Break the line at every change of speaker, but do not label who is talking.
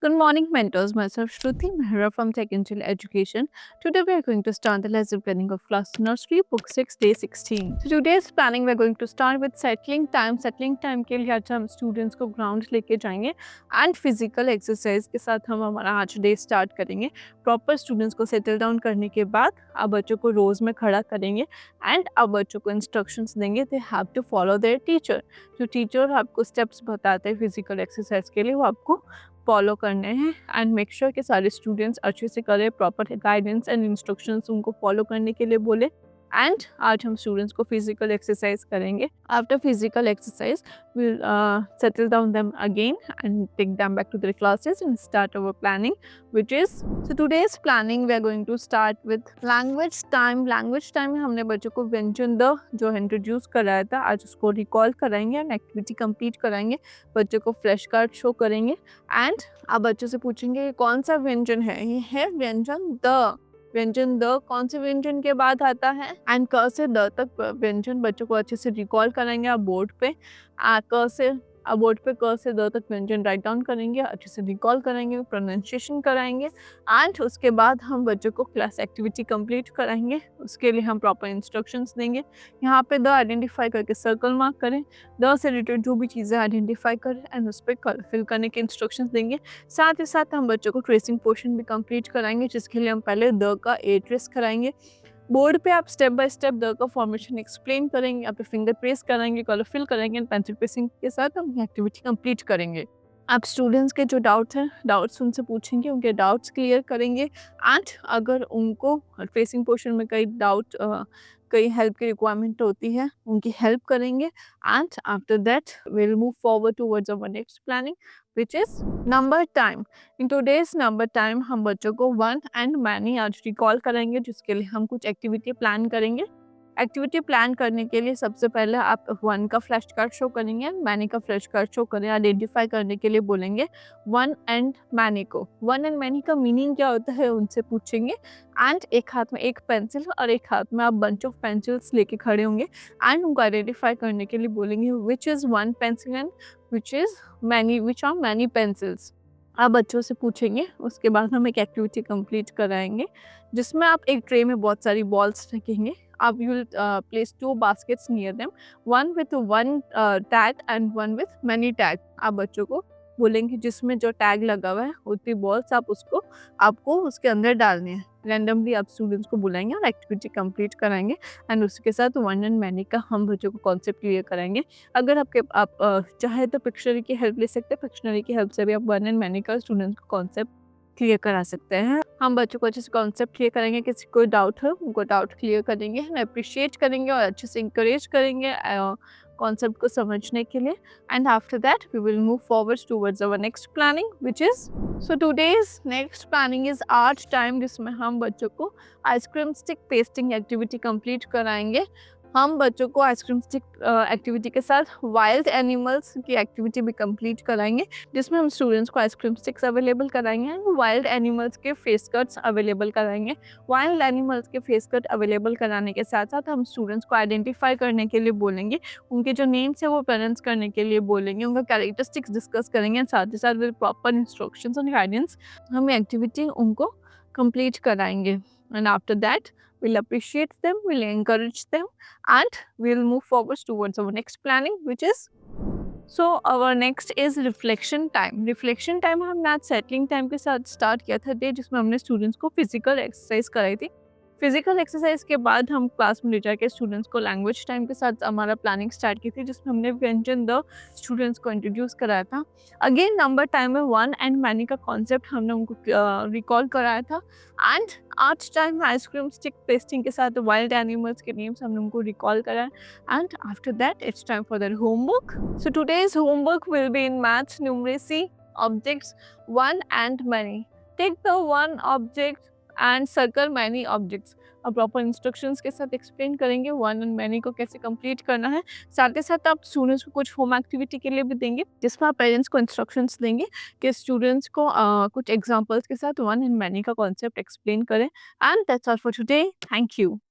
Good morning, mentors. Myself Shruti Mehra from Tech Angel Education. Today we are going to start the lesson planning of class nursery, book 6, day 16. So today's planning we are going to start with settling time. Settling time के लिए आज हम students को ground लेके जाएंगे and physical exercise के साथ हम हमारा आज day start करेंगे. Proper students को settle down करने के बाद आप बच्चों को rows में खड़ा करेंगे and आप बच्चों को instructions देंगे. They have to follow their teacher. जो teacher आपको steps बताते हैं physical exercise के लिए वो आपको फॉलो करने हैं एंड मेक श्योर कि सारे स्टूडेंट्स अच्छे से करें, प्रॉपर गाइडेंस एंड इंस्ट्रक्शंस उनको फॉलो करने के लिए बोले. एंड आज हम स्टूडेंट्स को फिजिकल एक्सरसाइज करेंगे. After physical exercise we'll settle down them again and take them back to their classes and start our planning, which is so today's planning we are going to start with language time. Language time में हमने बच्चों को व्यंजन the जो introduce कराया था आज उसको रिकॉल कराएंगे एंड एक्टिविटी कंप्लीट कराएंगे. बच्चों को फ्लैश कार्ड शो करेंगे एंड आप बच्चों से पूछेंगे ये कौन सा व्यंजन है. ये है व्यंजन द. व्यंजन द कौन से व्यंजन के बाद आता है एंड क से द तक व्यंजन बच्चों को अच्छे से रिकॉल कराएंगे आप बोर्ड पे. क से आप बोर्ड पे क से द तक व्यंजन राइट डाउन करेंगे, अच्छे से रिकॉल कराएंगे, प्रोनाउंसिएशन कराएंगे एंड उसके बाद हम बच्चों को क्लास एक्टिविटी कंप्लीट कराएंगे. उसके लिए हम प्रॉपर इंस्ट्रक्शंस देंगे. यहाँ पे द आइडेंटिफाई करके सर्कल मार्क करें. द से रिलेटेड जो भी चीज़ें आइडेंटिफाई करें एंड उस पर फिल करने के इंस्ट्रक्शंस देंगे. साथ ही साथ हम बच्चों को ट्रेसिंग पोर्शन भी कंप्लीट कराएंगे जिसके लिए हम पहले द का ए ट्रेस कराएंगे. बोर्ड पे आप स्टेप बाय स्टेप द का फॉर्मेशन एक्सप्लेन करेंगे, आप फिंगर प्रेस कराएंगे, कलर फिल करेंगे एंड पेंसिल प्रेसिंग के साथ हम एक्टिविटी कंप्लीट करेंगे. आप स्टूडेंट्स के जो डाउट्स हैं डाउट्स उनसे पूछेंगे, उनके डाउट्स क्लियर करेंगे एंड अगर उनको फेसिंग पोर्शन में कई डाउट कई हेल्प की रिक्वायरमेंट होती है उनकी हेल्प करेंगे and after that will move forward towards our next planning which is number time. In today's number time हम बच्चों को वन एंड मैनी आज रिकॉल करेंगे जिसके लिए हम कुछ एक्टिविटी प्लान करेंगे. एक्टिविटी प्लान करने के लिए सबसे पहले आप वन का फ्लैश कार्ड शो करेंगे, मैनी का फ्लैश कार्ड शो करें. आइडेंटिफाई करने के लिए बोलेंगे वन एंड मैनी को. वन एंड मैनी का मीनिंग क्या होता है उनसे पूछेंगे एंड एक हाथ में एक पेंसिल और एक हाथ में आप बंच ऑफ पेंसिल्स लेके खड़े होंगे एंड उनको आइडेंटिफाई करने के लिए बोलेंगे which is one pencil and which are many pencils. आप बच्चों से पूछेंगे. उसके बाद हम एक एक्टिविटी कंप्लीट कराएंगे जिसमें आप एक ट्रे में बहुत सारी बॉल्स रखेंगे. आप you will place two baskets near them, one with one tag and one with many tag. आप बच्चों को बोलेंगे जिसमें जो टैग लगा हुआ है उतनी बॉल्स आपको उसके अंदर डालनी है. रैंडमली आप स्टूडेंट्स को बुलाएंगे और एक्टिविटी कंप्लीट कराएंगे एंड उसके साथ वन एंड मैनी का हम बच्चों को कॉन्सेप्ट क्लियर कराएंगे. अगर आप चाहे तो पिक्चनरी की हेल्प ले सकते हैं. पिक्शनरी की हेल्प से भी आप वन एंड मैनी का स्टूडेंट्स को कॉन्सेप्ट क्लियर करा सकते हैं. हम बच्चों को अच्छे से कॉन्सेप्ट क्लियर करेंगे. किसी को डाउट हो उनको डाउट क्लियर करेंगे, अप्रिशिएट करेंगे और अच्छे से इंकरेज करेंगे कॉन्सेप्ट को समझने के लिए. And after that we will move forward towards our next planning which is so today's next planning is art time जिसमें हम बच्चों को ice cream stick pasting activity complete कराएंगे. हम बच्चों को आइसक्रीम स्टिक एक्टिविटी के साथ वाइल्ड एनिमल्स की एक्टिविटी भी कंप्लीट कराएंगे जिसमें हम स्टूडेंट्स को आइसक्रीम स्टिक्स अवेलेबल कराएंगे एंड वाइल्ड एनिमल्स के फेस कट्स अवेलेबल कराएंगे. वाइल्ड एनिमल्स के फेस कट अवेलेबल कराने के साथ साथ हम स्टूडेंट्स को आइडेंटिफाई करने के लिए बोलेंगे, उनके जो नेम्स है वो प्रोनाउंस करने के लिए बोलेंगे, उनका कैरेक्टरिस्टिक्स डिस्कस करेंगे. साथ ही साथ with proper instructions and guidance हम एक्टिविटी उनको कंप्लीट कराएंगे. And after that we'll appreciate them, we'll encourage them and we'll move forward towards our next planning which is so our next is reflection time. Reflection time हमने आज settling time के साथ start किया था day जिसमें हमने students को physical exercise कराई थी. फिजिकल एक्सरसाइज के बाद हम क्लास में ले जाके स्टूडेंट्स को लैंग्वेज टाइम के साथ हमारा प्लानिंग स्टार्ट की थी जिसमें हमने व्यंजन द स्टूडेंट्स को इंट्रोड्यूस कराया था. अगेन नंबर टाइम में वन एंड मैनी का कॉन्सेप्ट हमने उनको रिकॉल कराया था एंड आर्ट टाइम में आइसक्रीम स्टिक पेस्टिंग के साथ वाइल्ड एनिमल्स के नेम्स हमने उनको रिकॉल कराया and after that it's time for their homework. So today's homework will be in maths numeracy objects one and many. Take the one object and circle many objects. अब proper instructions के साथ explain करेंगे one and many को कैसे complete करना है. साथ ही साथ आप स्टूडेंट्स को कुछ होम एक्टिविटी के लिए भी देंगे जिसमें आप पेरेंट्स को इंस्ट्रक्शंस देंगे कि स्टूडेंट्स को कुछ एग्जांपल्स के साथ वन एंड मैनी का कॉन्सेप्ट एक्सप्लेन करें. And that's all for today. Thank you.